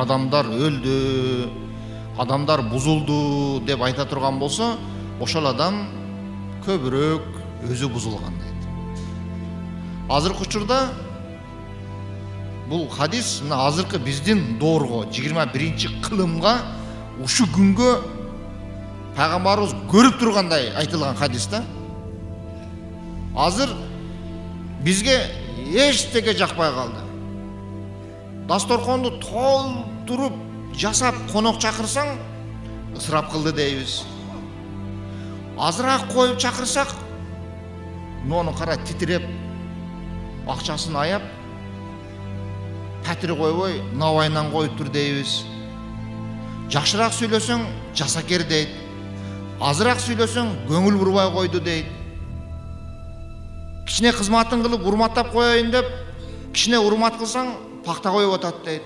адамдар өлдү, адамдар бузулду деп айта турган болсо, ошол адам көбүрөөк өзү бузулган дейт. Азыркы учурда бул хадис мына азыркы биздин доорго, 21-кылымга, ушу күнгө пайгамбарыбыз көрүп тургандай айтылган хадис да. Азыр бизге эчтеке жакпай калды. Дасторконду толтуруп жасап конок чакырсаң, ысырап кылды дейбиз. Азыраак коюп чакырсак, нону кара титиреп, акчасын аяп, пәтір койбой, навайнан коюптур дейбиз. Жакшыраак сүйлөсөң, жасакер дейт. Азыраак сүйлөсөң, көңүл бурбай койду дейт. Кичине кызматын кылып урматтап коеюн деп, кичине урмат кылсаң, пакта коюп атат дейт.